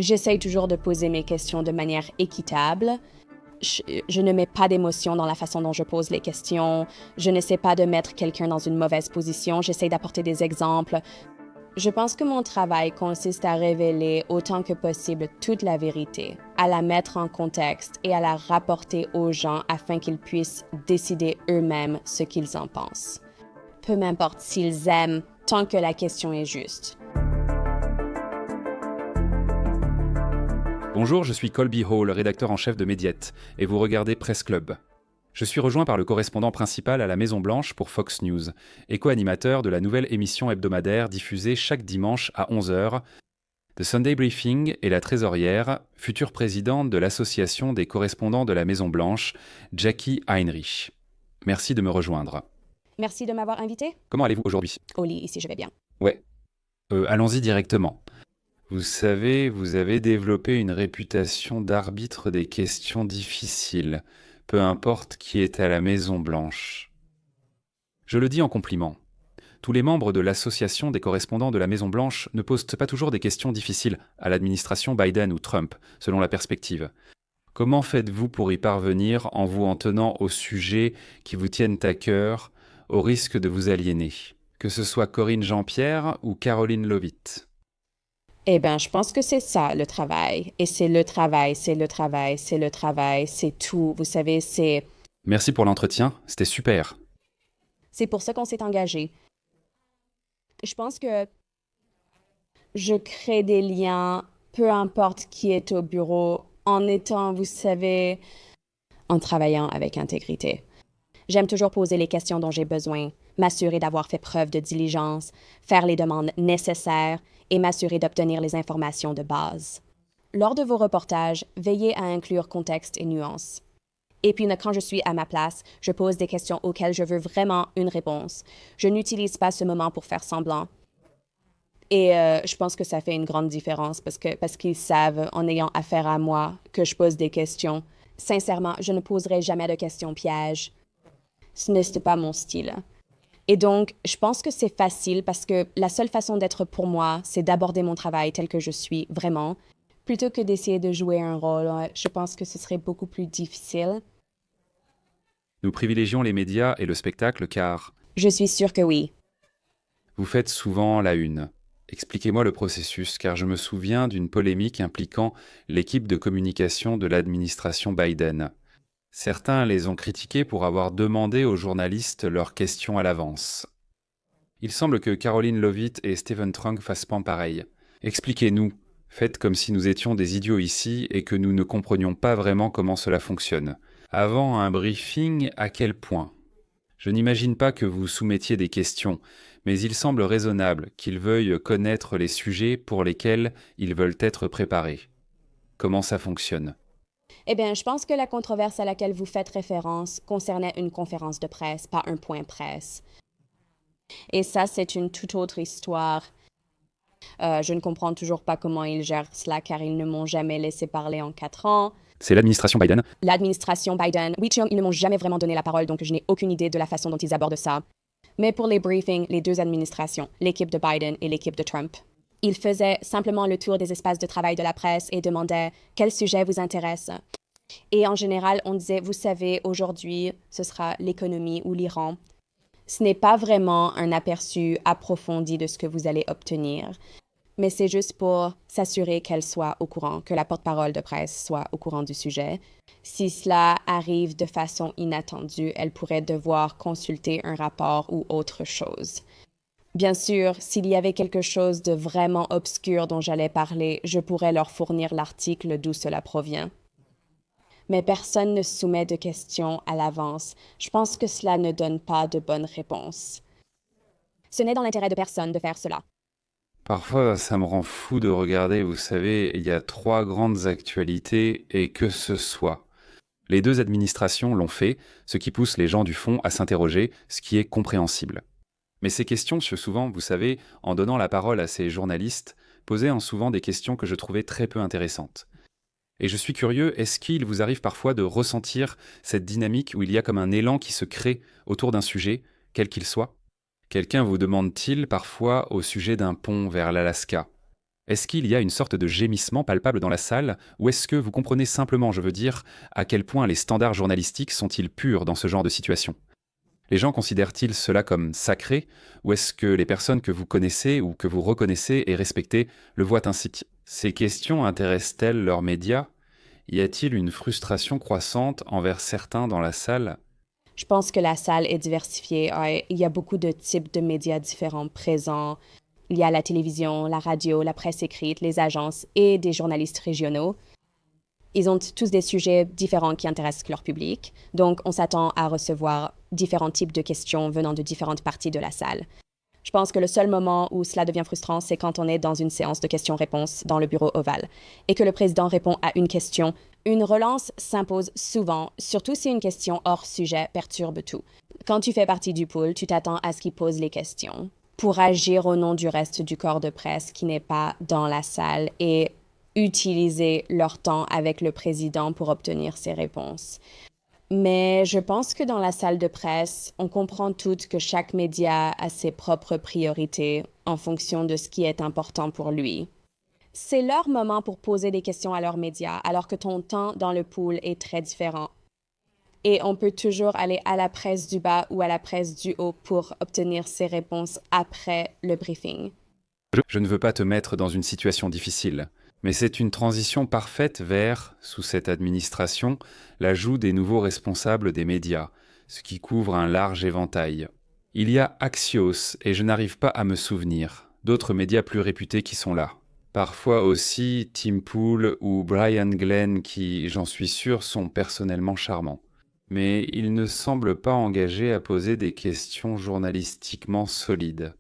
J'essaye toujours de poser mes questions de manière équitable. Je ne mets pas d'émotion dans la façon dont je pose les questions. Je n'essaie pas de mettre quelqu'un dans une mauvaise position. J'essaie d'apporter des exemples. Je pense que mon travail consiste à révéler autant que possible toute la vérité, à la mettre en contexte et à la rapporter aux gens afin qu'ils puissent décider eux-mêmes ce qu'ils en pensent. Peu m'importe s'ils aiment, tant que la question est juste. Bonjour, je suis Colby Hall, rédacteur en chef de Mediette, et vous regardez Presse Club. Je suis rejoint par le correspondant principal à la Maison-Blanche pour Fox News, et co-animateur de la nouvelle émission hebdomadaire diffusée chaque dimanche à 11h, The Sunday Briefing et la trésorière, future présidente de l'association des correspondants de la Maison-Blanche, Jackie Heinrich. Merci de me rejoindre. Merci de m'avoir invité. Comment allez-vous aujourd'hui ? Au lit, ici je vais bien. Ouais. Allons-y directement. Vous savez, vous avez développé une réputation d'arbitre des questions difficiles, peu importe qui est à la Maison-Blanche. Je le dis en compliment. Tous les membres de l'association des correspondants de la Maison-Blanche ne posent pas toujours des questions difficiles à l'administration Biden ou Trump, selon la perspective. Comment faites-vous pour y parvenir en vous en tenant aux sujets qui vous tiennent à cœur, au risque de vous aliéner, que ce soit Corinne Jean-Pierre ou Caroline Leavitt ? Eh bien, je pense que c'est ça, le travail. Et c'est le travail, c'est le travail, c'est le travail, c'est tout. Vous savez, c'est... Merci pour l'entretien, c'était super. C'est pour ça qu'on s'est engagé. Je pense que je crée des liens, peu importe qui est au bureau, en étant, vous savez, en travaillant avec intégrité. J'aime toujours poser les questions dont j'ai besoin, m'assurer d'avoir fait preuve de diligence, faire les demandes nécessaires et m'assurer d'obtenir les informations de base. Lors de vos reportages, veillez à inclure contexte et nuances. Et puis, quand je suis à ma place, je pose des questions auxquelles je veux vraiment une réponse. Je n'utilise pas ce moment pour faire semblant. Et je pense que ça fait une grande différence parce qu'ils savent, en ayant affaire à moi, que je pose des questions. Sincèrement, je ne poserai jamais de questions pièges. Ce n'est pas mon style. Et donc, je pense que c'est facile parce que la seule façon d'être pour moi, c'est d'aborder mon travail tel que je suis, vraiment. Plutôt que d'essayer de jouer un rôle, je pense que ce serait beaucoup plus difficile. Nous privilégions les médias et le spectacle car... Je suis sûre que oui. Vous faites souvent la une. Expliquez-moi le processus, car je me souviens d'une polémique impliquant l'équipe de communication de l'administration Biden. Certains les ont critiqués pour avoir demandé aux journalistes leurs questions à l'avance. Il semble que Caroline Leavitt et Stephen Trunk fassent pas pareil. Expliquez-nous, faites comme si nous étions des idiots ici et que nous ne comprenions pas vraiment comment cela fonctionne. Avant un briefing, à quel point ? Je n'imagine pas que vous soumettiez des questions, mais il semble raisonnable qu'ils veuillent connaître les sujets pour lesquels ils veulent être préparés. Comment ça fonctionne ? Eh bien, je pense que la controverse à laquelle vous faites référence concernait une conférence de presse, pas un point presse. Et ça, c'est une toute autre histoire. Je ne comprends toujours pas comment ils gèrent cela, car ils ne m'ont jamais laissé parler en 4 ans. C'est l'administration Biden ? L'administration Biden, oui, ils ne m'ont jamais vraiment donné la parole, donc je n'ai aucune idée de la façon dont ils abordent ça. Mais pour les briefings, les deux administrations, l'équipe de Biden et l'équipe de Trump, ils faisaient simplement le tour des espaces de travail de la presse et demandaient « Quel sujet vous intéresse ?» Et en général, on disait « Vous savez, aujourd'hui, ce sera l'économie ou l'Iran. » Ce n'est pas vraiment un aperçu approfondi de ce que vous allez obtenir, mais c'est juste pour s'assurer qu'elle soit au courant, que la porte-parole de presse soit au courant du sujet. Si cela arrive de façon inattendue, elle pourrait devoir consulter un rapport ou autre chose. Bien sûr, s'il y avait quelque chose de vraiment obscur dont j'allais parler, je pourrais leur fournir l'article d'où cela provient. Mais personne ne soumet de questions à l'avance. Je pense que cela ne donne pas de bonnes réponses. Ce n'est dans l'intérêt de personne de faire cela. Parfois, ça me rend fou de regarder, vous savez, il y a 3 grandes actualités et que ce soit. Les 2 administrations l'ont fait, ce qui pousse les gens du fond à s'interroger, ce qui est compréhensible. Mais ces questions, souvent, vous savez, en donnant la parole à ces journalistes, posaient souvent des questions que je trouvais très peu intéressantes. Et je suis curieux, est-ce qu'il vous arrive parfois de ressentir cette dynamique où il y a comme un élan qui se crée autour d'un sujet, quel qu'il soit ? Quelqu'un vous demande-t-il parfois au sujet d'un pont vers l'Alaska ? Est-ce qu'il y a une sorte de gémissement palpable dans la salle, ou est-ce que vous comprenez simplement, je veux dire, à quel point les standards journalistiques sont-ils purs dans ce genre de situation? Les gens considèrent-ils cela comme sacré, ou est-ce que les personnes que vous connaissez ou que vous reconnaissez et respectez le voient ainsi? Ces questions intéressent-elles leurs médias? Y a-t-il une frustration croissante envers certains dans la salle? Je pense que la salle est diversifiée. Il y a beaucoup de types de médias différents présents. Il y a la télévision, la radio, la presse écrite, les agences et des journalistes régionaux. Ils ont tous des sujets différents qui intéressent leur public. Donc, on s'attend à recevoir différents types de questions venant de différentes parties de la salle. Je pense que le seul moment où cela devient frustrant, c'est quand on est dans une séance de questions-réponses dans le bureau ovale et que le président répond à une question. Une relance s'impose souvent, surtout si une question hors sujet perturbe tout. Quand tu fais partie du pool, tu t'attends à ce qu'il pose les questions pour agir au nom du reste du corps de presse qui n'est pas dans la salle et utiliser leur temps avec le président pour obtenir ses réponses. Mais je pense que dans la salle de presse, on comprend toutes que chaque média a ses propres priorités en fonction de ce qui est important pour lui. C'est leur moment pour poser des questions à leurs médias, alors que ton temps dans le pool est très différent. Et on peut toujours aller à la presse du bas ou à la presse du haut pour obtenir ses réponses après le briefing. Je ne veux pas te mettre dans une situation difficile, mais c'est une transition parfaite vers, sous cette administration, l'ajout des nouveaux responsables des médias, ce qui couvre un large éventail. Il y a Axios, et je n'arrive pas à me souvenir, d'autres médias plus réputés qui sont là. Parfois aussi Tim Pool ou Brian Glenn qui, j'en suis sûr, sont personnellement charmants. Mais ils ne semblent pas engagés à poser des questions journalistiquement solides.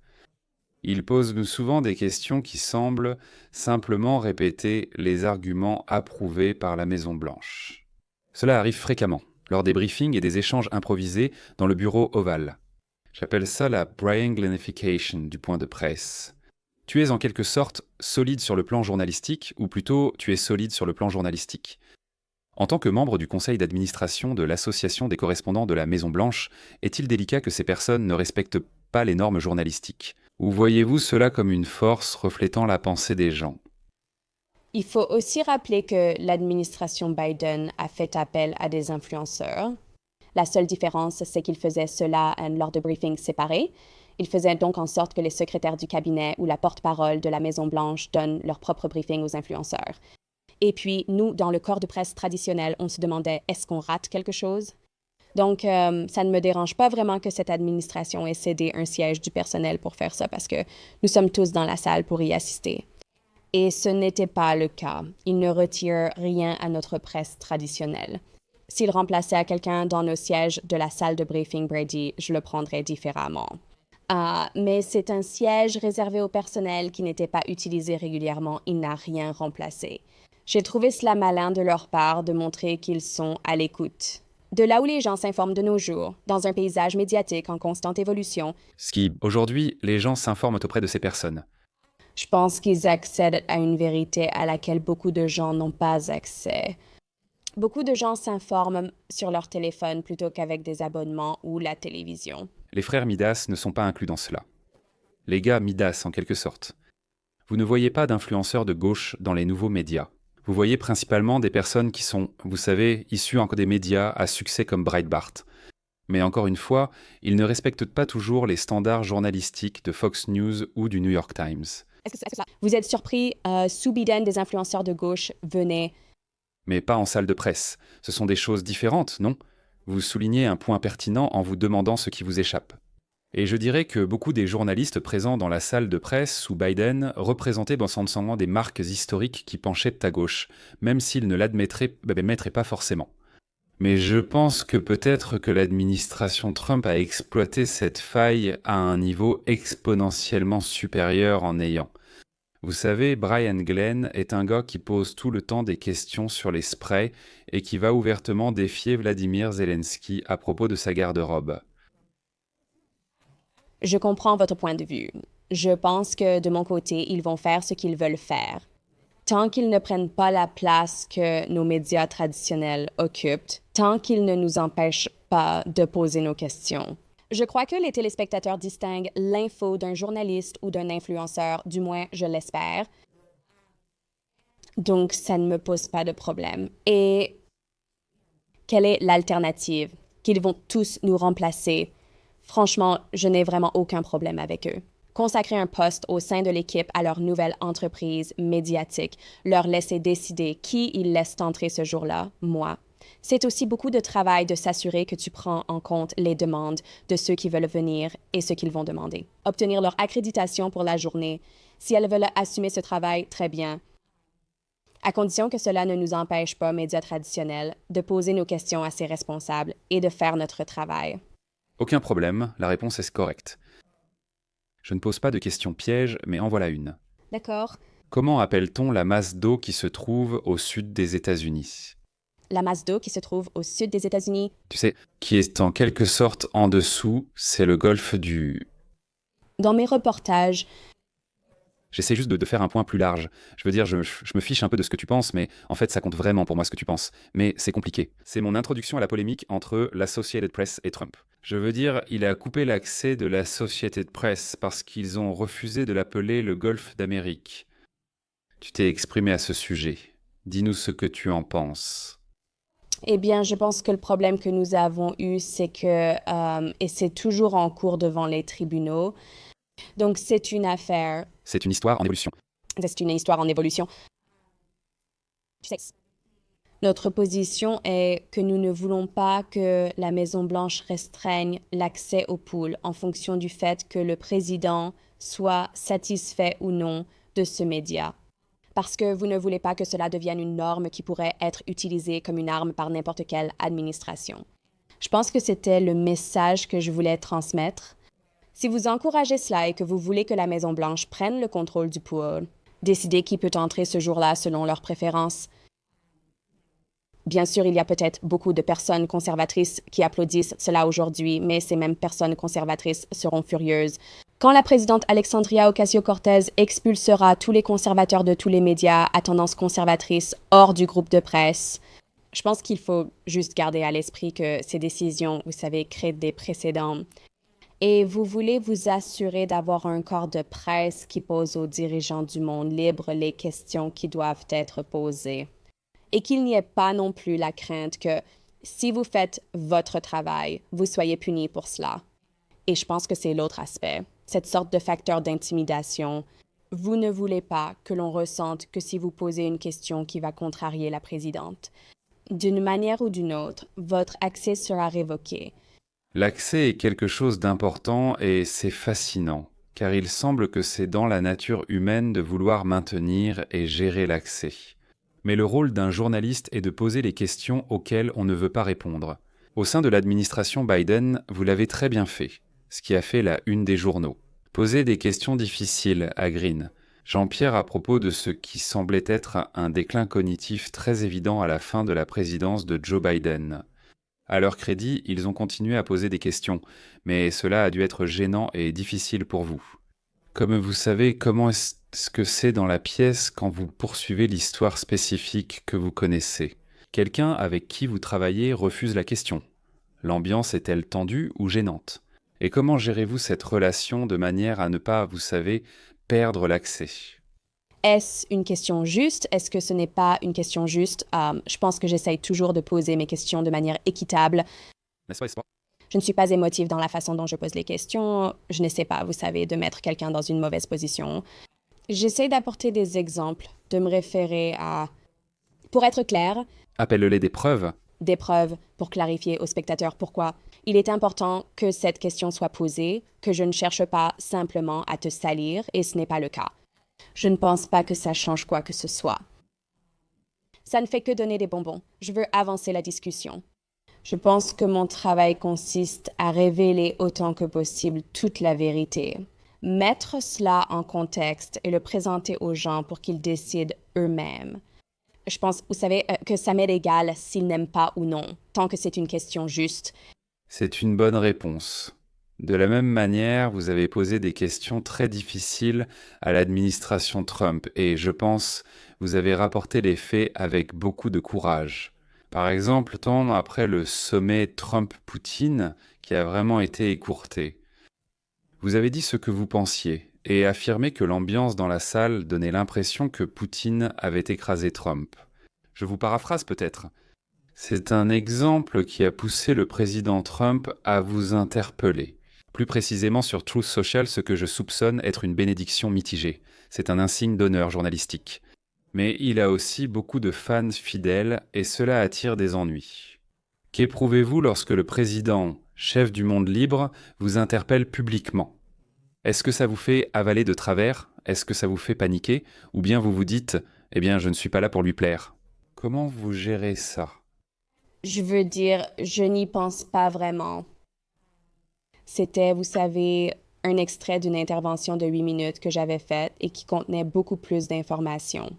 Ils posent souvent des questions qui semblent simplement répéter les arguments approuvés par la Maison-Blanche. Cela arrive fréquemment, lors des briefings et des échanges improvisés dans le bureau ovale. J'appelle ça la Brian Glenification du point de presse. Tu es en quelque sorte solide sur le plan journalistique, ou plutôt tu es solide sur le plan journalistique. En tant que membre du conseil d'administration de l'Association des correspondants de la Maison-Blanche, est-il délicat que ces personnes ne respectent pas les normes journalistiques? Ou voyez-vous cela comme une force reflétant la pensée des gens? Il faut aussi rappeler que l'administration Biden a fait appel à des influenceurs. La seule différence, c'est qu'ils faisaient cela lors de briefings séparés. Ils faisaient donc en sorte que les secrétaires du cabinet ou la porte-parole de la Maison-Blanche donnent leur propre briefing aux influenceurs. Et puis, nous, dans le corps de presse traditionnel, on se demandait, est-ce qu'on rate quelque chose? Donc, ça ne me dérange pas vraiment que cette administration ait cédé un siège du personnel pour faire ça parce que nous sommes tous dans la salle pour y assister. Et ce n'était pas le cas. Ils ne retirent rien à notre presse traditionnelle. S'ils remplaçaient à quelqu'un dans nos sièges de la salle de briefing Brady, je le prendrais différemment. Mais c'est un siège réservé au personnel qui n'était pas utilisé régulièrement. Il n'a rien remplacé. J'ai trouvé cela malin de leur part de montrer qu'ils sont à l'écoute. De là où les gens s'informent de nos jours, dans un paysage médiatique en constante évolution, Aujourd'hui, les gens s'informent auprès de ces personnes. je pense qu'ils accèdent à une vérité à laquelle beaucoup de gens n'ont pas accès. Beaucoup de gens s'informent sur leur téléphone plutôt qu'avec des abonnements ou la télévision. Les frères Midas ne sont pas inclus dans cela. Les gars Midas, en quelque sorte. Vous ne voyez pas d'influenceurs de gauche dans les nouveaux médias. Vous voyez principalement des personnes qui sont, vous savez, issues des médias à succès comme Breitbart. Mais encore une fois, ils ne respectent pas toujours les standards journalistiques de Fox News ou du New York Times. Vous êtes surpris, sous Biden, des influenceurs de gauche venaient. Mais pas en salle de presse. Ce sont des choses différentes, non? Vous soulignez un point pertinent en vous demandant ce qui vous échappe. Et je dirais que beaucoup des journalistes présents dans la salle de presse sous Biden représentaient dans son ensemble des marques historiques qui penchaient à gauche, même s'ils ne l'admettraient pas forcément. Mais je pense que peut-être que l'administration Trump a exploité cette faille à un niveau exponentiellement supérieur en ayant. Vous savez, Brian Glenn est un gars qui pose tout le temps des questions sur les sprays et qui va ouvertement défier Vladimir Zelensky à propos de sa garde-robe. Je comprends votre point de vue. Je pense que de mon côté, ils vont faire ce qu'ils veulent faire. Tant qu'ils ne prennent pas la place que nos médias traditionnels occupent, tant qu'ils ne nous empêchent pas de poser nos questions. Je crois que les téléspectateurs distinguent l'info d'un journaliste ou d'un influenceur, du moins je l'espère. Donc, ça ne me pose pas de problème. Et quelle est l'alternative? Qu'ils vont tous nous remplacer. Franchement, je n'ai vraiment aucun problème avec eux. Consacrer un poste au sein de l'équipe à leur nouvelle entreprise médiatique, leur laisser décider qui ils laissent entrer ce jour-là, moi. C'est aussi beaucoup de travail de s'assurer que tu prends en compte les demandes de ceux qui veulent venir et ce qu'ils vont demander. Obtenir leur accréditation pour la journée. Si elles veulent assumer ce travail, très bien. À condition que cela ne nous empêche pas, médias traditionnels, de poser nos questions à ces responsables et de faire notre travail. Aucun problème, la réponse est correcte. Je ne pose pas de questions pièges, mais en voilà une. D'accord. Comment appelle-t-on la masse d'eau qui se trouve au sud des États-Unis? La masse d'eau qui se trouve au sud des États-Unis. Tu sais, qui est en quelque sorte en dessous, c'est le golfe du... Dans mes reportages, J'essaie juste de faire un point plus large. Je veux dire, je me fiche un peu de ce que tu penses, mais en fait, ça compte vraiment pour moi ce que tu penses. Mais c'est compliqué. C'est mon introduction à la polémique entre l'Associated Press et Trump. Je veux dire, il a coupé l'accès de l'Associated Press parce qu'ils ont refusé de l'appeler le Golfe d'Amérique. Tu t'es exprimé à ce sujet. Dis-nous ce que tu en penses. eh bien, je pense que le problème que nous avons eu, c'est que, et c'est toujours en cours devant les tribunaux, donc c'est une affaire, C'est une histoire en évolution. c'est une histoire en évolution. Tu sais, notre position est que nous ne voulons pas que la Maison-Blanche restreigne l'accès aux poules en fonction du fait que le président soit satisfait ou non de ce média. Parce que vous ne voulez pas que cela devienne une norme qui pourrait être utilisée comme une arme par n'importe quelle administration. Je pense que c'était le message que je voulais transmettre. Si vous encouragez cela et que vous voulez que la Maison-Blanche prenne le contrôle du pool, décider qui peut entrer ce jour-là selon leurs préférences. Bien sûr, il y a peut-être beaucoup de personnes conservatrices qui applaudissent cela aujourd'hui, mais ces mêmes personnes conservatrices seront furieuses quand la présidente Alexandria Ocasio-Cortez expulsera tous les conservateurs de tous les médias à tendance conservatrice hors du groupe de presse. Je pense qu'il faut juste garder à l'esprit que ces décisions, vous savez, créent des précédents. Et vous voulez vous assurer d'avoir un corps de presse qui pose aux dirigeants du monde libre les questions qui doivent être posées. Et qu'il n'y ait pas non plus la crainte que, si vous faites votre travail, vous soyez puni pour cela. Et je pense que c'est l'autre aspect, cette sorte de facteur d'intimidation. Vous ne voulez pas que l'on ressente que si vous posez une question qui va contrarier la présidente, d'une manière ou d'une autre, votre accès sera révoqué. L'accès est quelque chose d'important et c'est fascinant, car il semble que c'est dans la nature humaine de vouloir maintenir et gérer l'accès. Mais le rôle d'un journaliste est de poser les questions auxquelles on ne veut pas répondre. Au sein de l'administration Biden, vous l'avez très bien fait, ce qui a fait la une des journaux. Poser des questions difficiles à Green. Jean-Pierre à propos de ce qui semblait être un déclin cognitif très évident à la fin de la présidence de Joe Biden. À leur crédit, ils ont continué à poser des questions, mais cela a dû être gênant et difficile pour vous. Comme vous savez, comment est-ce que c'est dans la pièce quand vous poursuivez l'histoire spécifique que vous connaissez? Quelqu'un avec qui vous travaillez refuse la question. L'ambiance est-elle tendue ou gênante? Et comment gérez-vous cette relation de manière à ne pas, vous savez, perdre l'accès? Est-ce une question juste? Est-ce que ce n'est pas une question juste? Je pense que j'essaye toujours de poser mes questions de manière équitable. N'est-ce pas, Espoir? Je ne suis pas émotive dans la façon dont je pose les questions. Je n'essaie pas, vous savez, de mettre quelqu'un dans une mauvaise position. J'essaie d'apporter des exemples, de me référer à... Pour être clair, Appelle-les des preuves. des preuves pour clarifier aux spectateurs pourquoi il est important que cette question soit posée, que je ne cherche pas simplement à te salir, et ce n'est pas le cas. Je ne pense pas que ça change quoi que ce soit. Ça ne fait que donner des bonbons. Je veux avancer la discussion. Je pense que mon travail consiste à révéler autant que possible toute la vérité. Mettre cela en contexte et le présenter aux gens pour qu'ils décident eux-mêmes. Je pense, vous savez, que ça m'est égal s'ils n'aiment pas ou non, tant que c'est une question juste. C'est une bonne réponse. De la même manière, vous avez posé des questions très difficiles à l'administration Trump et je pense vous avez rapporté les faits avec beaucoup de courage. Par exemple, tant après le sommet Trump-Poutine qui a vraiment été écourté. Vous avez dit ce que vous pensiez, et affirmait que l'ambiance dans la salle donnait l'impression que Poutine avait écrasé Trump. Je vous paraphrase peut-être. C'est un exemple qui a poussé le président Trump à vous interpeller. Plus précisément sur Truth Social, ce que je soupçonne être une bénédiction mitigée. C'est un insigne d'honneur journalistique. Mais il a aussi beaucoup de fans fidèles et cela attire des ennuis. Qu'éprouvez-vous lorsque le président, chef du monde libre, vous interpelle publiquement ? Est-ce que ça vous fait avaler de travers ? Est-ce que ça vous fait paniquer ? Ou bien vous vous dites « Eh bien, je ne suis pas là pour lui plaire ». Comment vous gérez ça ? Je veux dire, je n'y pense pas vraiment. C'était, vous savez, un extrait d'une intervention de 8 minutes que j'avais faite et qui contenait beaucoup plus d'informations.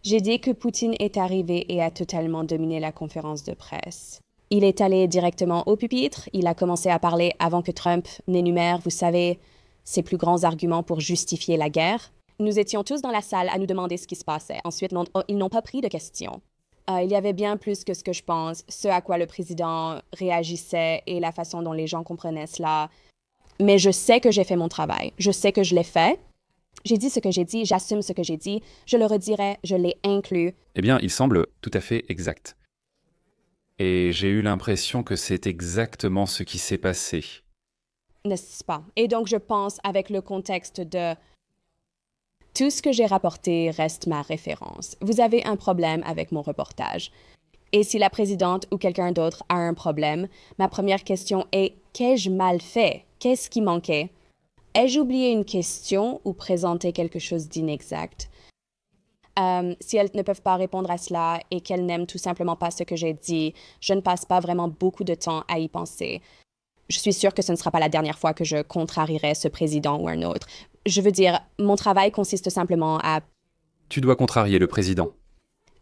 J'ai dit que Poutine est arrivé et a totalement dominé la conférence de presse. Il est allé directement au pupitre, il a commencé à parler avant que Trump n'énumère, vous savez, ses plus grands arguments pour justifier la guerre. Nous étions tous dans la salle à nous demander ce qui se passait. Ensuite, ils n'ont pas pris de questions. Il y avait bien plus que ce que je pense, ce à quoi le président réagissait et la façon dont les gens comprenaient cela. Mais je sais que j'ai fait mon travail. Je sais que je l'ai fait. J'ai dit ce que j'ai dit, j'assume ce que j'ai dit, je le redirai, je l'ai inclus. Eh bien, il semble tout à fait exact. Et j'ai eu l'impression que c'est exactement ce qui s'est passé. N'est-ce pas? Et donc, je pense, avec le contexte de tout ce que j'ai rapporté reste ma référence. Vous avez un problème avec mon reportage. Et si la présidente ou quelqu'un d'autre a un problème, ma première question est « Qu'ai-je mal fait? Qu'est-ce qui manquait? Ai-je oublié une question ou présenté quelque chose d'inexact? » Si elles ne peuvent pas répondre à cela et qu'elles n'aiment tout simplement pas ce que j'ai dit, je ne passe pas vraiment beaucoup de temps à y penser. Je suis sûre que ce ne sera pas la dernière fois que je contrarierai ce président ou un autre. Je veux dire, mon travail consiste simplement à... Tu dois contrarier le président.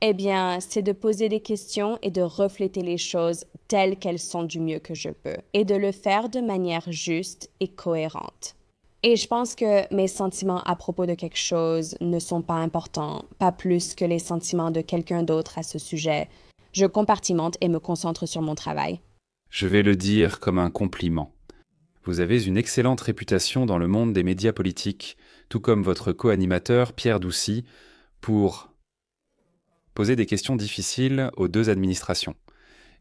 Eh bien, c'est de poser des questions et de refléter les choses telles qu'elles sont du mieux que je peux, et de le faire de manière juste et cohérente. Et je pense que mes sentiments à propos de quelque chose ne sont pas importants, pas plus que les sentiments de quelqu'un d'autre à ce sujet. Je compartimente et me concentre sur mon travail. Je vais le dire comme un compliment. Vous avez une excellente réputation dans le monde des médias politiques, tout comme votre co-animateur Pierre Doucy, pour poser des questions difficiles aux deux administrations.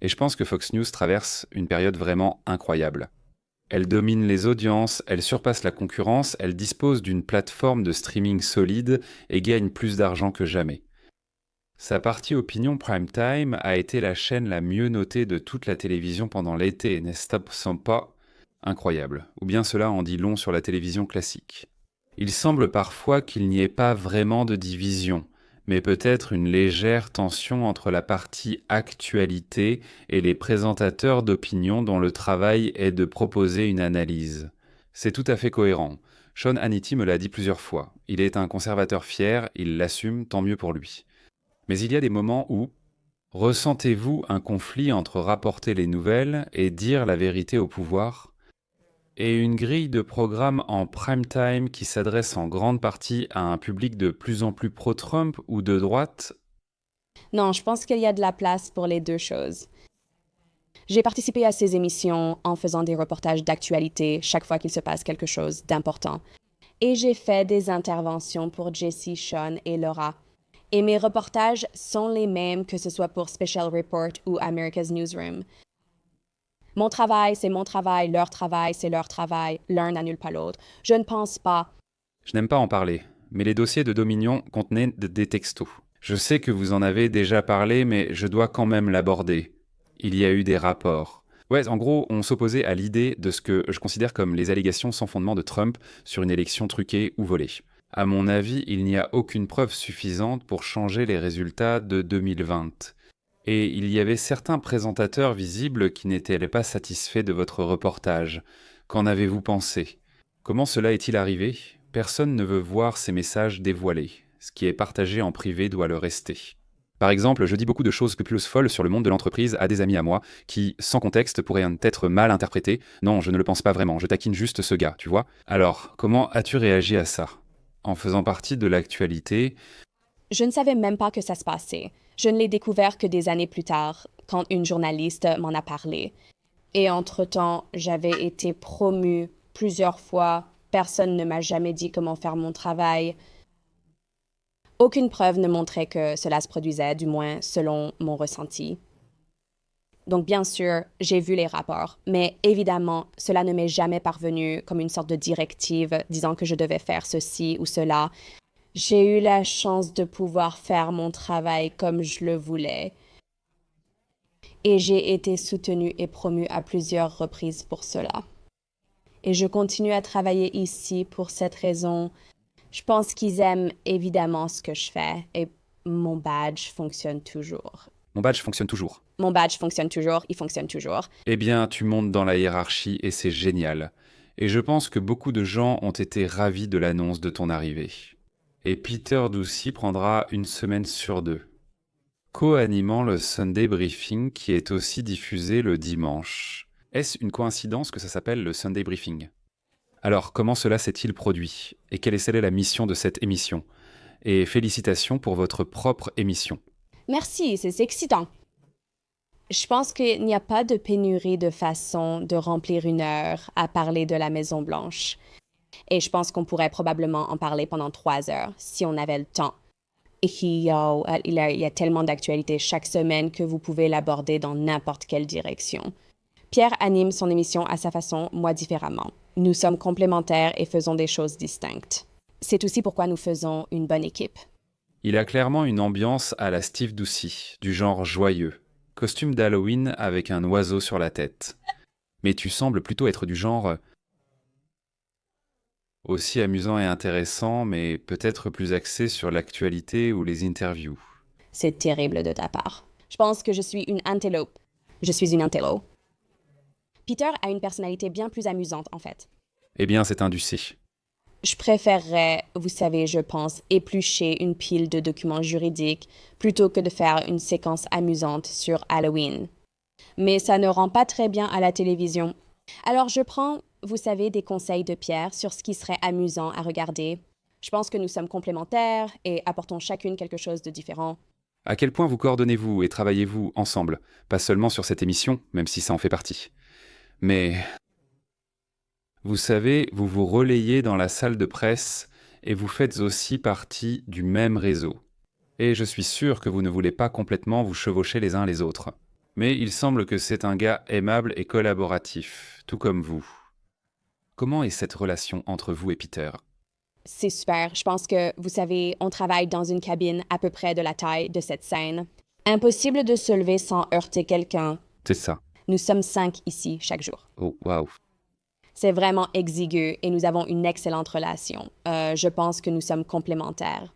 Et je pense que Fox News traverse une période vraiment incroyable. Elle domine les audiences, elle surpasse la concurrence, elle dispose d'une plateforme de streaming solide et gagne plus d'argent que jamais. Sa partie opinion prime time a été la chaîne la mieux notée de toute la télévision pendant l'été, n'est-ce pas incroyable, ou bien cela en dit long sur la télévision classique. Il semble parfois qu'il n'y ait pas vraiment de division, mais peut-être une légère tension entre la partie actualité et les présentateurs d'opinion dont le travail est de proposer une analyse. C'est tout à fait cohérent. Sean Hannity me l'a dit plusieurs fois. Il est un conservateur fier, il l'assume, tant mieux pour lui. Mais il y a des moments où ressentez-vous un conflit entre rapporter les nouvelles et dire la vérité au pouvoir ? Et une grille de programme en prime time qui s'adresse en grande partie à un public de plus en plus pro-Trump ou de droite? Non, je pense qu'il y a de la place pour les deux choses. J'ai participé à ces émissions en faisant des reportages d'actualité chaque fois qu'il se passe quelque chose d'important. Et j'ai fait des interventions pour Jessie, Sean et Laura. Et mes reportages sont les mêmes que ce soit pour Special Report ou America's Newsroom. Mon travail, c'est mon travail, leur travail, c'est leur travail, l'un n'annule pas l'autre. Je ne pense pas. Je n'aime pas en parler, mais les dossiers de Dominion contenaient des textos. Je sais que vous en avez déjà parlé, mais je dois quand même l'aborder. Il y a eu des rapports. Ouais, en gros, on s'opposait à l'idée de ce que je considère comme les allégations sans fondement de Trump sur une élection truquée ou volée. À mon avis, il n'y a aucune preuve suffisante pour changer les résultats de 2020. Et il y avait certains présentateurs visibles qui n'étaient pas satisfaits de votre reportage. Qu'en avez-vous pensé ? Comment cela est-il arrivé ? Personne ne veut voir ces messages dévoilés. Ce qui est partagé en privé doit le rester. Par exemple, je dis beaucoup de choses plus folles sur le monde de l'entreprise à des amis à moi qui, sans contexte, pourraient être mal interprétés. Non, je ne le pense pas vraiment, je taquine juste ce gars, tu vois ? Alors, comment as-tu réagi à ça ? En faisant partie de l'actualité... Je ne savais même pas que ça se passait. Je ne l'ai découvert que des années plus tard, quand une journaliste m'en a parlé. Et entre-temps, j'avais été promue plusieurs fois Personne ne m'a jamais dit comment faire mon travail. Aucune preuve ne montrait que cela se produisait, du moins selon mon ressenti. Donc bien sûr, j'ai vu les rapports, mais évidemment, cela ne m'est jamais parvenu comme une sorte de directive disant que je devais faire ceci ou cela. J'ai eu la chance de pouvoir faire mon travail comme je le voulais. Et j'ai été soutenue et promue à plusieurs reprises pour cela. Et je continue à travailler ici pour cette raison. Je pense qu'ils aiment évidemment ce que je fais et mon badge fonctionne toujours. Mon badge fonctionne toujours. Mon badge fonctionne toujours, il fonctionne toujours. Eh bien, tu montes dans la hiérarchie et c'est génial. Et je pense que beaucoup de gens ont été ravis de l'annonce de ton arrivée. Et Peter Doucet prendra une semaine sur 2, co-animant le Sunday Briefing qui est aussi diffusé le dimanche. Est-ce une coïncidence que ça s'appelle le Sunday Briefing? Alors, comment cela s'est-il produit? Et quelle est la mission de cette émission? Et félicitations pour votre propre émission. Merci, c'est excitant. Je pense qu'il n'y a pas de pénurie de façon de remplir une heure à parler de la Maison-Blanche. Et je pense qu'on pourrait probablement en parler pendant 3 heures si on avait le temps. Et il y a tellement d'actualités chaque semaine que vous pouvez l'aborder dans n'importe quelle direction. Pierre anime son émission à sa façon, moi différemment. Nous sommes complémentaires et faisons des choses distinctes. C'est aussi pourquoi nous faisons une bonne équipe. Il a clairement une ambiance à la Steve Doucet, du genre joyeux. Costume d'Halloween avec un oiseau sur la tête. Mais tu sembles plutôt être du genre aussi amusant et intéressant, mais peut-être plus axé sur l'actualité ou les interviews. C'est terrible de ta part. Je pense que je suis une antelope. Je suis une antelope. Peter a une personnalité bien plus amusante, en fait. Eh bien, c'est un Doucet. Je préférerais, vous savez, je pense, éplucher une pile de documents juridiques plutôt que de faire une séquence amusante sur Halloween. Mais ça ne rend pas très bien à la télévision. Alors je prends, vous savez, des conseils de Pierre sur ce qui serait amusant à regarder. Je pense que nous sommes complémentaires et apportons chacune quelque chose de différent. À quel point vous coordonnez-vous et travaillez-vous ensemble? Pas seulement sur cette émission, même si ça en fait partie. Mais vous savez, vous vous relayez dans la salle de presse et vous faites aussi partie du même réseau. Et je suis sûr que vous ne voulez pas complètement vous chevaucher les uns les autres. Mais il semble que c'est un gars aimable et collaboratif, tout comme vous. Comment est cette relation entre vous et Peter? C'est super. Je pense que, vous savez, on travaille dans une cabine à peu près de la taille de cette scène. Impossible de se lever sans heurter quelqu'un. C'est ça. Nous sommes 5 ici chaque jour. Oh, waouh. C'est vraiment exigu et nous avons une excellente relation. Je pense que nous sommes complémentaires.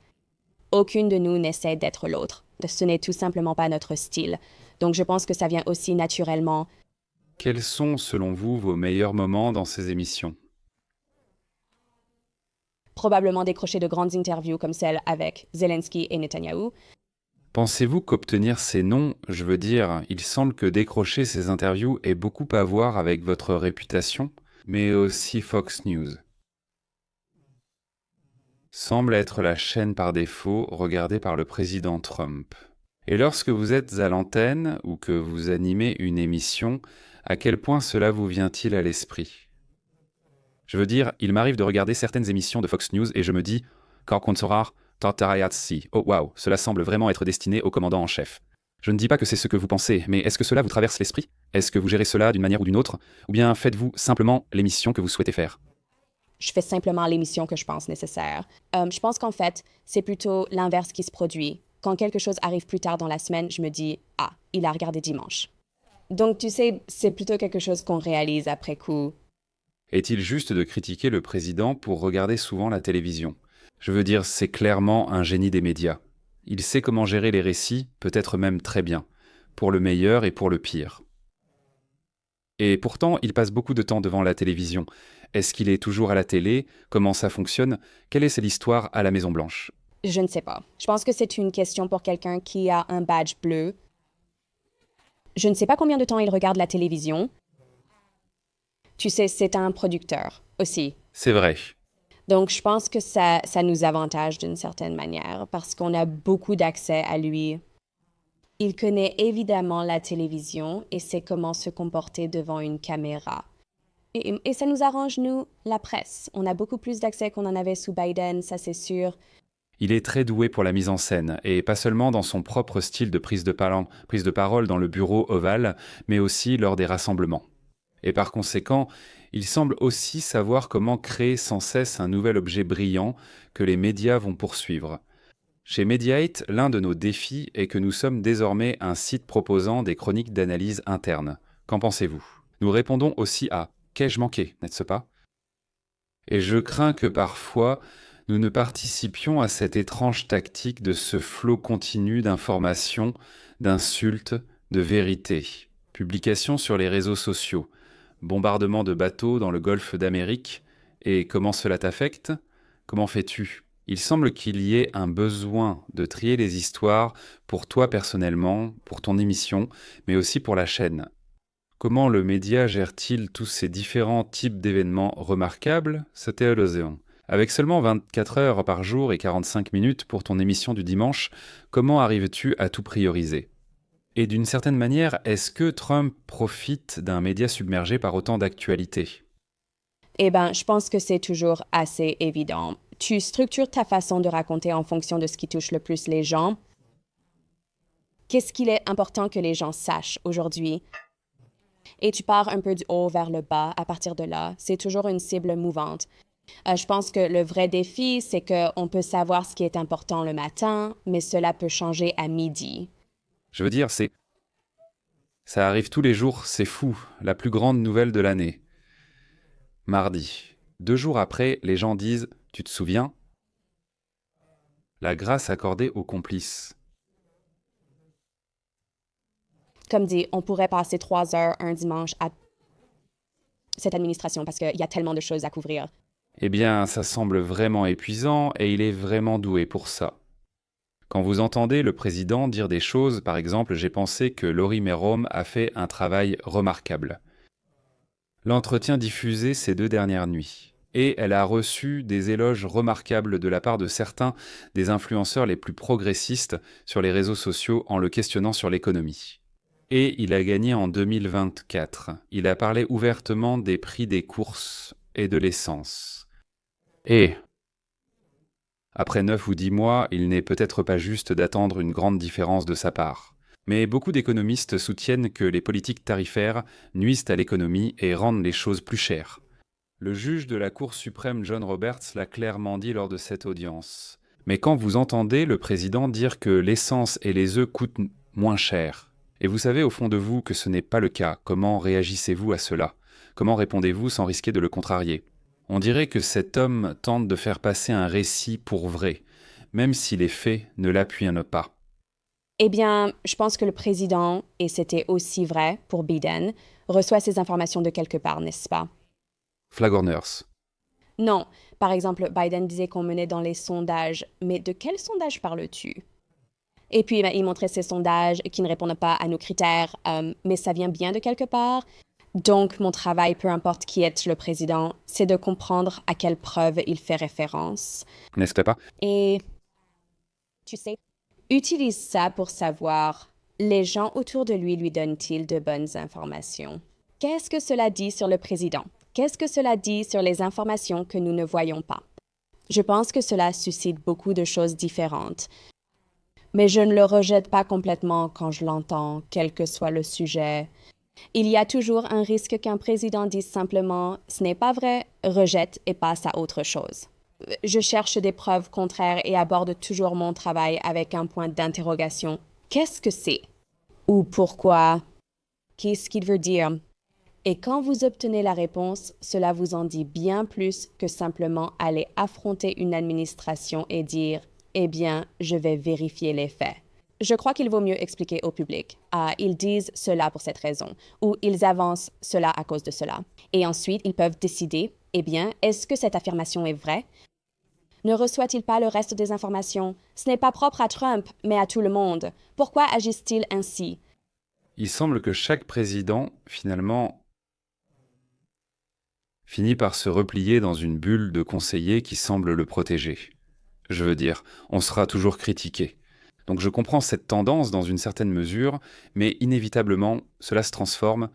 Aucune de nous n'essaie d'être l'autre. Ce n'est tout simplement pas notre style. Donc je pense que ça vient aussi naturellement. Quels sont, selon vous, vos meilleurs moments dans ces émissions? Probablement décrocher de grandes interviews comme celle avec Zelensky et Netanyahou. Pensez-vous qu'obtenir ces noms, je veux dire, il semble que décrocher ces interviews ait beaucoup à voir avec votre réputation, mais aussi Fox News semble être la chaîne par défaut regardée par le président Trump. Et lorsque vous êtes à l'antenne ou que vous animez une émission, à quel point cela vous vient-il à l'esprit? Je veux dire, il m'arrive de regarder certaines émissions de Fox News et je me dis « Korkonsorar, Tartarayatsi ». Oh waouh, cela semble vraiment être destiné au commandant en chef. Je ne dis pas que c'est ce que vous pensez, mais est-ce que cela vous traverse l'esprit? Est-ce que vous gérez cela d'une manière ou d'une autre? Ou bien faites-vous simplement l'émission que vous souhaitez faire? Je fais simplement l'émission que je pense nécessaire. Je pense qu'en fait, c'est plutôt l'inverse qui se produit. Quand quelque chose arrive plus tard dans la semaine, je me dis « Ah, il a regardé dimanche ». Donc tu sais, c'est plutôt quelque chose qu'on réalise après coup. Est-il juste de critiquer le président pour regarder souvent la télévision? Je veux dire, c'est clairement un génie des médias. Il sait comment gérer les récits, peut-être même très bien, pour le meilleur et pour le pire. Et pourtant, il passe beaucoup de temps devant la télévision. Est-ce qu'il est toujours à la télé? Comment ça fonctionne? Quelle est l'histoire à la Maison-Blanche? Je ne sais pas. Je pense que c'est une question pour quelqu'un qui a un badge bleu. Je ne sais pas combien de temps il regarde la télévision. Tu sais, c'est un producteur aussi. C'est vrai. Donc, je pense que ça nous avantage d'une certaine manière parce qu'on a beaucoup d'accès à lui. Il connaît évidemment la télévision et sait comment se comporter devant une caméra. Et ça nous arrange, nous, la presse. On a beaucoup plus d'accès qu'on en avait sous Biden, ça c'est sûr. Il est très doué pour la mise en scène, et pas seulement dans son propre style de prise de parole dans le bureau ovale, mais aussi lors des rassemblements. Et par conséquent, il semble aussi savoir comment créer sans cesse un nouvel objet brillant que les médias vont poursuivre. Chez Mediaite, l'un de nos défis est que nous sommes désormais un site proposant des chroniques d'analyse interne. Qu'en pensez-vous? Nous répondons aussi à «Qu'ai-je manqué?» n'est-ce pas? Et je crains que parfois, nous ne participions à cette étrange tactique de ce flot continu d'informations, d'insultes, de vérités. Publications sur les réseaux sociaux, bombardement de bateaux dans le golfe d'Amérique, et comment cela t'affecte? Comment fais-tu? Il semble qu'il y ait un besoin de trier les histoires pour toi personnellement, pour ton émission, mais aussi pour la chaîne. Comment le média gère-t-il tous ces différents types d'événements remarquables? C'était l'océan. Avec seulement 24 heures par jour et 45 minutes pour ton émission du dimanche, comment arrives-tu à tout prioriser? Et d'une certaine manière, est-ce que Trump profite d'un média submergé par autant d'actualités? Eh ben, je pense que c'est toujours assez évident. Tu structures ta façon de raconter en fonction de ce qui touche le plus les gens. Qu'est-ce qu'il est important que les gens sachent aujourd'hui? Et tu pars un peu du haut vers le bas à partir de là. C'est toujours une cible mouvante. Je pense que le vrai défi, c'est qu'on peut savoir ce qui est important le matin, mais cela peut changer à midi. Je veux dire, ça arrive tous les jours, c'est fou, la plus grande nouvelle de l'année. Mardi. 2 jours après, les gens disent « Tu te souviens ?» La grâce accordée aux complices. Comme dit, on pourrait passer 3 heures un dimanche à cette administration parce qu'il y a tellement de choses à couvrir. Eh bien, ça semble vraiment épuisant et il est vraiment doué pour ça. Quand vous entendez le président dire des choses, par exemple, j'ai pensé que Laurie Mérom a fait un travail remarquable. L'entretien diffusé ces 2 dernières nuits. Et elle a reçu des éloges remarquables de la part de certains des influenceurs les plus progressistes sur les réseaux sociaux en le questionnant sur l'économie. Et il a gagné en 2024. Il a parlé ouvertement des prix des courses et de l'essence. Et après 9 ou 10 mois, il n'est peut-être pas juste d'attendre une grande différence de sa part. Mais beaucoup d'économistes soutiennent que les politiques tarifaires nuisent à l'économie et rendent les choses plus chères. Le juge de la Cour suprême John Roberts l'a clairement dit lors de cette audience. Mais quand vous entendez le président dire que l'essence et les œufs coûtent moins cher, et vous savez au fond de vous que ce n'est pas le cas, comment réagissez-vous à cela? Comment répondez-vous sans risquer de le contrarier? On dirait que cet homme tente de faire passer un récit pour vrai, même si les faits ne l'appuient pas. Eh bien, je pense que le président, et c'était aussi vrai pour Biden, reçoit ces informations de quelque part, n'est-ce pas? Flagorners. Non. Par exemple, Biden disait qu'on menait dans les sondages. Mais de quel sondage parles-tu? Et puis, il montrait ces sondages qui ne répondent pas à nos critères, mais ça vient bien de quelque part. Donc, mon travail, peu importe qui est le président, c'est de comprendre à quelle preuve il fait référence. N'est-ce pas? Et, tu sais, utilise ça pour savoir, les gens autour de lui donnent-ils de bonnes informations? Qu'est-ce que cela dit sur le président? Qu'est-ce que cela dit sur les informations que nous ne voyons pas? Je pense que cela suscite beaucoup de choses différentes. Mais je ne le rejette pas complètement quand je l'entends, quel que soit le sujet. Il y a toujours un risque qu'un président dise simplement « ce n'est pas vrai », rejette et passe à autre chose. Je cherche des preuves contraires et aborde toujours mon travail avec un point d'interrogation. Qu'est-ce que c'est? Ou pourquoi? Qu'est-ce qu'il veut dire? Et quand vous obtenez la réponse, cela vous en dit bien plus que simplement aller affronter une administration et dire « Eh bien, je vais vérifier les faits ». Je crois qu'il vaut mieux expliquer au public. Ils disent cela pour cette raison, ou ils avancent cela à cause de cela. Et ensuite, ils peuvent décider, eh bien, est-ce que cette affirmation est vraie? Ne reçoit-il pas le reste des informations? Ce n'est pas propre à Trump, mais à tout le monde. Pourquoi agissent-ils ainsi? Il semble que chaque président, finalement, finit par se replier dans une bulle de conseillers qui semblent le protéger. Je veux dire, on sera toujours critiqué. Donc je comprends cette tendance dans une certaine mesure, mais inévitablement, cela se transforme.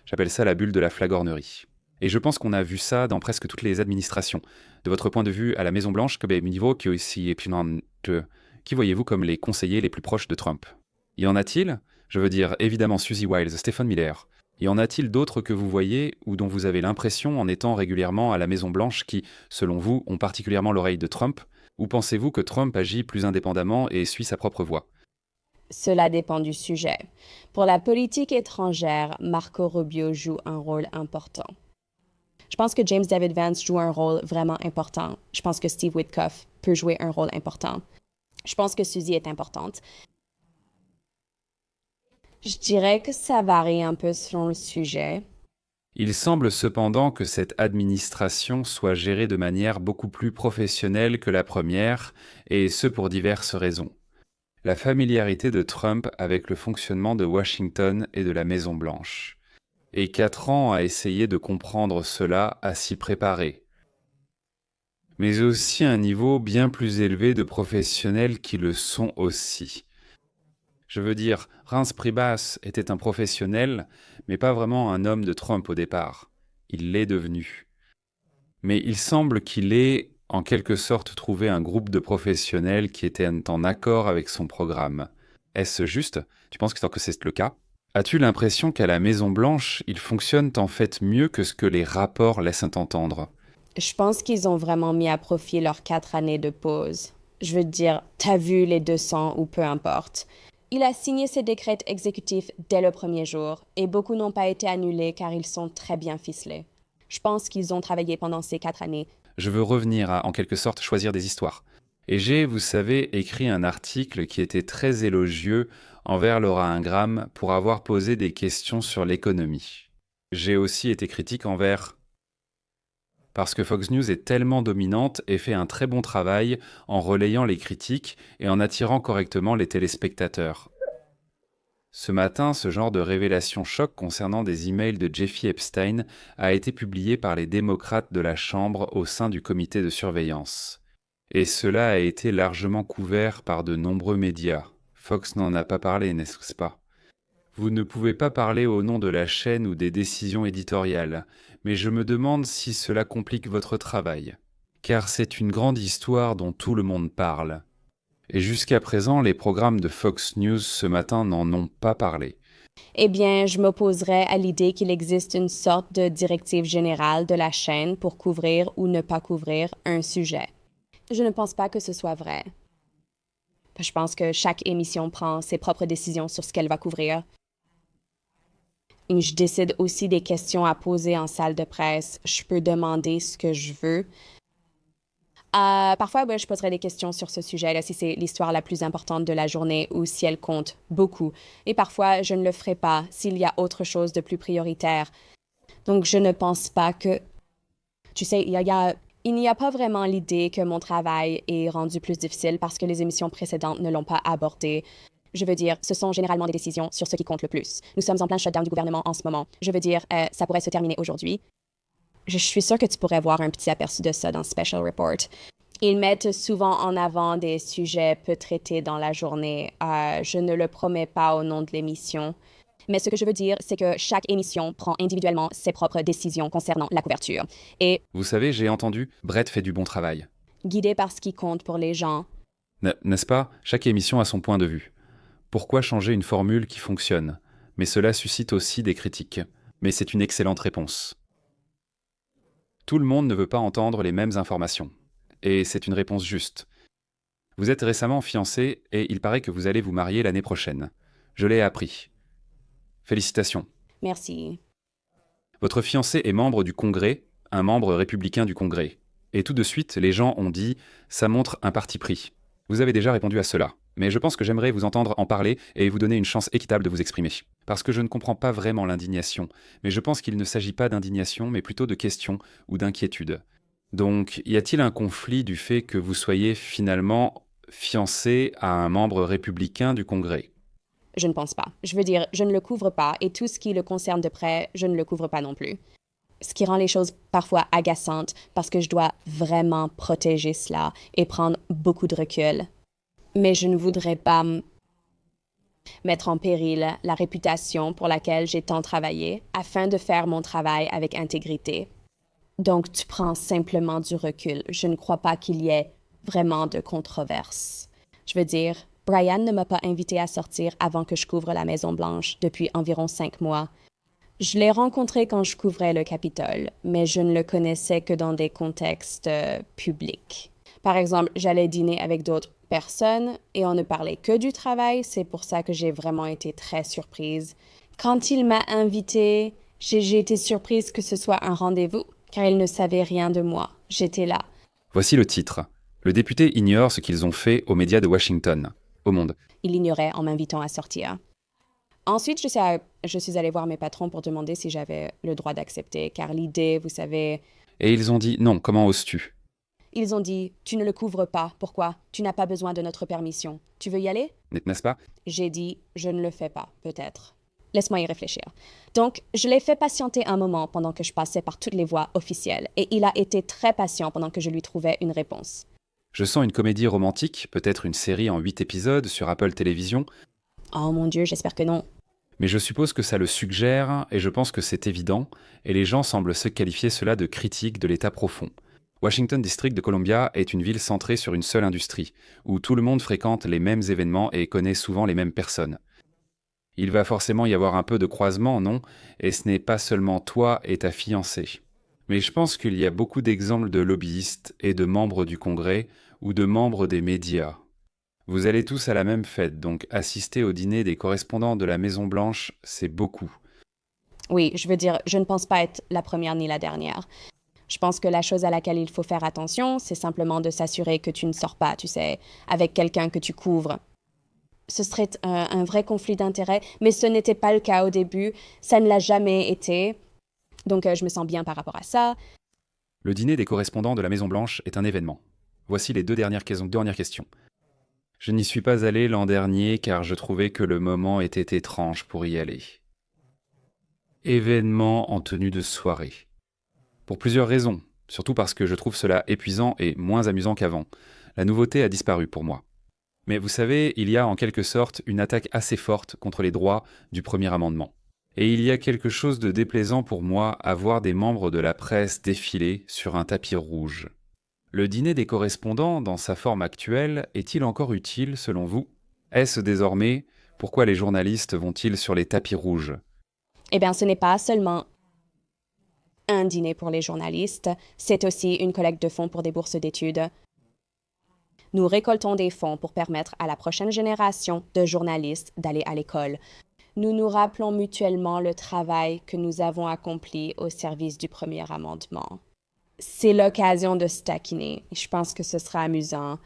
J'appelle ça la bulle de la flagornerie. Et je pense qu'on a vu ça dans presque toutes les administrations. De votre point de vue à la Maison-Blanche, qui voyez-vous comme les conseillers les plus proches de Trump? Y en a-t-il? Je veux dire, évidemment, Susie Wiles, Stephen Miller. Y en a-t-il d'autres que vous voyez ou dont vous avez l'impression en étant régulièrement à la Maison-Blanche qui, selon vous, ont particulièrement l'oreille de Trump? Ou pensez-vous que Trump agit plus indépendamment et suit sa propre voie? Cela dépend du sujet. Pour la politique étrangère, Marco Rubio joue un rôle important. Je pense que James David Vance joue un rôle vraiment important. Je pense que Steve Witkoff peut jouer un rôle important. Je pense que Suzy est importante. Je dirais que ça varie un peu selon le sujet. Il semble cependant que cette administration soit gérée de manière beaucoup plus professionnelle que la première, et ce pour diverses raisons. La familiarité de Trump avec le fonctionnement de Washington et de la Maison-Blanche. Et 4 ans à essayer de comprendre cela, à s'y préparer. Mais aussi un niveau bien plus élevé de professionnels qui le sont aussi. Je veux dire, Reince Priebus était un professionnel, mais pas vraiment un homme de Trump au départ. Il l'est devenu. Mais il semble qu'il ait, en quelque sorte, trouvé un groupe de professionnels qui étaient en accord avec son programme. Est-ce juste? Tu penses que c'est le cas? As-tu l'impression qu'à la Maison-Blanche, ils fonctionnent en fait mieux que ce que les rapports laissent entendre? Je pense qu'ils ont vraiment mis à profit leurs 4 années de pause. Je veux dire, t'as vu les 200 ou peu importe. Il a signé ses décrets exécutifs dès le premier jour, et beaucoup n'ont pas été annulés car ils sont très bien ficelés. Je pense qu'ils ont travaillé pendant ces 4 années. Je veux revenir à, en quelque sorte, choisir des histoires. Et j'ai, vous savez, écrit un article qui était très élogieux envers Laura Ingraham pour avoir posé des questions sur l'économie. J'ai aussi été critique envers... Parce que Fox News est tellement dominante et fait un très bon travail en relayant les critiques et en attirant correctement les téléspectateurs. Ce matin, ce genre de révélation choc concernant des emails de Jeffrey Epstein a été publié par les démocrates de la Chambre au sein du comité de surveillance. Et cela a été largement couvert par de nombreux médias. Fox n'en a pas parlé, n'est-ce pas? Vous ne pouvez pas parler au nom de la chaîne ou des décisions éditoriales, mais je me demande si cela complique votre travail. Car c'est une grande histoire dont tout le monde parle. Et jusqu'à présent, les programmes de Fox News ce matin n'en ont pas parlé. Eh bien, je m'opposerais à l'idée qu'il existe une sorte de directive générale de la chaîne pour couvrir ou ne pas couvrir un sujet. Je ne pense pas que ce soit vrai. Je pense que chaque émission prend ses propres décisions sur ce qu'elle va couvrir. Et je décide aussi des questions à poser en salle de presse. Je peux demander ce que je veux. Parfois, je poserai des questions sur ce sujet-là si c'est l'histoire la plus importante de la journée ou si elle compte beaucoup. Et parfois, je ne le ferai pas s'il y a autre chose de plus prioritaire. Donc, je ne pense pas que... Tu sais, il n'y a pas vraiment l'idée que mon travail est rendu plus difficile parce que les émissions précédentes ne l'ont pas abordé. Je veux dire, ce sont généralement des décisions sur ce qui compte le plus. Nous sommes en plein shutdown du gouvernement en ce moment. Je veux dire, ça pourrait se terminer aujourd'hui. Je suis sûre que tu pourrais voir un petit aperçu de ça dans Special Report. Ils mettent souvent en avant des sujets peu traités dans la journée. Je ne le promets pas au nom de l'émission. Mais ce que je veux dire, c'est que chaque émission prend individuellement ses propres décisions concernant la couverture. Et... Vous savez, j'ai entendu, Brett fait du bon travail. Guidé par ce qui compte pour les gens. N'est-ce pas? Chaque émission a son point de vue. Pourquoi changer une formule qui fonctionne? Mais cela suscite aussi des critiques. Mais c'est une excellente réponse. Tout le monde ne veut pas entendre les mêmes informations. Et c'est une réponse juste. Vous êtes récemment fiancé et il paraît que vous allez vous marier l'année prochaine. Je l'ai appris. Félicitations. Merci. Votre fiancé est membre du Congrès, un membre républicain du Congrès. Et tout de suite, les gens ont dit « ça montre un parti pris ». Vous avez déjà répondu à cela. Mais je pense que j'aimerais vous entendre en parler et vous donner une chance équitable de vous exprimer. Parce que je ne comprends pas vraiment l'indignation, mais je pense qu'il ne s'agit pas d'indignation, mais plutôt de questions ou d'inquiétude. Donc, y a-t-il un conflit du fait que vous soyez finalement fiancé à un membre républicain du Congrès? Je ne pense pas. Je veux dire, je ne le couvre pas et tout ce qui le concerne de près, je ne le couvre pas non plus. Ce qui rend les choses parfois agaçantes parce que je dois vraiment protéger cela et prendre beaucoup de recul. Mais je ne voudrais pas mettre en péril la réputation pour laquelle j'ai tant travaillé afin de faire mon travail avec intégrité. Donc, tu prends simplement du recul. Je ne crois pas qu'il y ait vraiment de controverse. Je veux dire, Brian ne m'a pas invité à sortir avant que je couvre la Maison-Blanche depuis environ 5 mois. Je l'ai rencontré quand je couvrais le Capitole, mais je ne le connaissais que dans des contextes publics. Par exemple, j'allais dîner avec d'autres personnes et on ne parlait que du travail. C'est pour ça que j'ai vraiment été très surprise. Quand il m'a invitée, j'ai été surprise que ce soit un rendez-vous, car il ne savait rien de moi. J'étais là. Voici le titre. Le député ignore ce qu'ils ont fait aux médias de Washington, au Monde. Il ignorait en m'invitant à sortir. Ensuite, je suis allée voir mes patrons pour demander si j'avais le droit d'accepter, car l'idée, vous savez... Et ils ont dit non, comment oses-tu? Ils ont dit, tu ne le couvres pas. Pourquoi? Tu n'as pas besoin de notre permission. Tu veux y aller? N'est-ce pas? J'ai dit, je ne le fais pas, peut-être. Laisse-moi y réfléchir. Donc, je l'ai fait patienter un moment pendant que je passais par toutes les voies officielles, et il a été très patient pendant que je lui trouvais une réponse. Je sens une comédie romantique, peut-être une série en 8 épisodes sur Apple Télévision. Oh mon Dieu, j'espère que non. Mais je suppose que ça le suggère, et je pense que c'est évident, et les gens semblent se qualifier cela de critique de l'état profond. Washington District de Columbia est une ville centrée sur une seule industrie, où tout le monde fréquente les mêmes événements et connaît souvent les mêmes personnes. Il va forcément y avoir un peu de croisement, non? Et ce n'est pas seulement toi et ta fiancée. Mais je pense qu'il y a beaucoup d'exemples de lobbyistes et de membres du Congrès ou de membres des médias. Vous allez tous à la même fête, donc assister au dîner des correspondants de la Maison-Blanche, c'est beaucoup. Oui, je veux dire, je ne pense pas être la première ni la dernière. Je pense que la chose à laquelle il faut faire attention, c'est simplement de s'assurer que tu ne sors pas, tu sais, avec quelqu'un que tu couvres. Ce serait un vrai conflit d'intérêts, mais ce n'était pas le cas au début, ça ne l'a jamais été. Donc je me sens bien par rapport à ça. Le dîner des correspondants de la Maison-Blanche est un événement. Voici les deux dernières questions. Je n'y suis pas allé l'an dernier car je trouvais que le moment était étrange pour y aller. Événement en tenue de soirée. Pour plusieurs raisons, surtout parce que je trouve cela épuisant et moins amusant qu'avant. La nouveauté a disparu pour moi. Mais vous savez, il y a en quelque sorte une attaque assez forte contre les droits du premier amendement. Et il y a quelque chose de déplaisant pour moi à voir des membres de la presse défiler sur un tapis rouge. Le dîner des correspondants, dans sa forme actuelle, est-il encore utile selon vous? Est-ce désormais pourquoi les journalistes vont-ils sur les tapis rouges? Eh bien, ce n'est pas seulement un dîner pour les journalistes, c'est aussi une collecte de fonds pour des bourses d'études. Nous récoltons des fonds pour permettre à la prochaine génération de journalistes d'aller à l'école. Nous nous rappelons mutuellement le travail que nous avons accompli au service du premier amendement. C'est l'occasion de se taquiner. Je pense que ce sera amusant.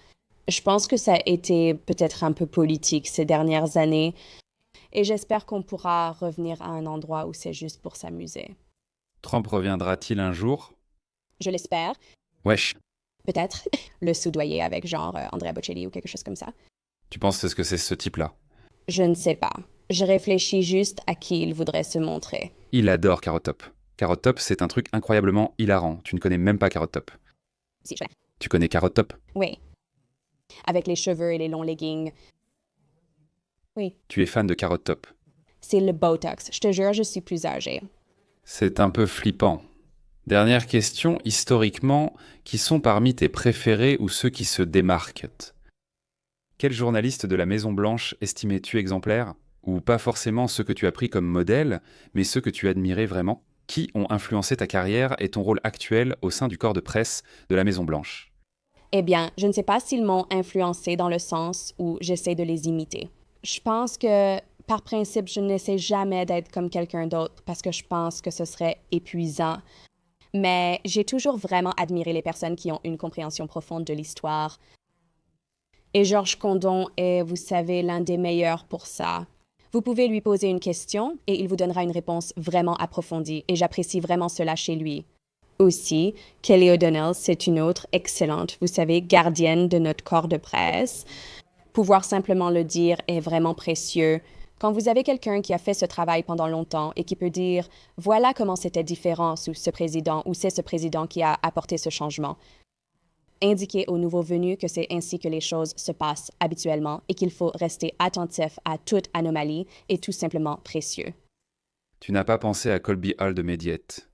Je pense que ça a été peut-être un peu politique ces dernières années et j'espère qu'on pourra revenir à un endroit où c'est juste pour s'amuser. Trump reviendra-t-il un jour? Je l'espère. Wesh. Peut-être le soudoyer avec genre Andrea Bocelli ou quelque chose comme ça. Tu penses que c'est ce type-là? Je ne sais pas. Je réfléchis juste à qui il voudrait se montrer. Il adore Carrot Top. Carrot Top, c'est un truc incroyablement hilarant. Tu ne connais même pas Carrot Top. Si, je connais. Tu connais Carrot Top? Oui. Avec les cheveux et les longs leggings. Oui. Tu es fan de Carrot Top. C'est le Botox. Je te jure, je suis plus âgée. C'est un peu flippant. Dernière question, historiquement, qui sont parmi tes préférés ou ceux qui se démarquent? Quel journaliste de la Maison-Blanche estimais-tu exemplaire? Ou pas forcément ceux que tu as pris comme modèle, mais ceux que tu admirais vraiment? Qui ont influencé ta carrière et ton rôle actuel au sein du corps de presse de la Maison-Blanche? Eh bien, je ne sais pas s'ils m'ont influencé dans le sens où j'essaie de les imiter. Je pense que, par principe, je n'essaie jamais d'être comme quelqu'un d'autre parce que je pense que ce serait épuisant. Mais j'ai toujours vraiment admiré les personnes qui ont une compréhension profonde de l'histoire. Et Georges Condon est, vous savez, l'un des meilleurs pour ça. Vous pouvez lui poser une question et il vous donnera une réponse vraiment approfondie et j'apprécie vraiment cela chez lui. Aussi, Kelly O'Donnell, c'est une autre excellente, vous savez, gardienne de notre corps de presse. Pouvoir simplement le dire est vraiment précieux. Quand vous avez quelqu'un qui a fait ce travail pendant longtemps et qui peut dire « Voilà comment c'était différent sous ce président » ou « C'est ce président qui a apporté ce changement », indiquer aux nouveaux venus que c'est ainsi que les choses se passent habituellement et qu'il faut rester attentif à toute anomalie est tout simplement précieux. Tu n'as pas pensé à Colby Hall de Mediette.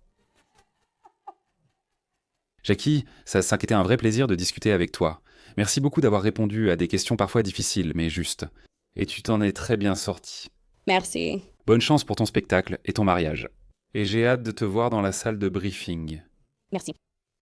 Jackie, ça a été un vrai plaisir de discuter avec toi. Merci beaucoup d'avoir répondu à des questions parfois difficiles, mais justes. Et tu t'en es très bien sorti. Merci. Bonne chance pour ton spectacle et ton mariage. Et j'ai hâte de te voir dans la salle de briefing. Merci.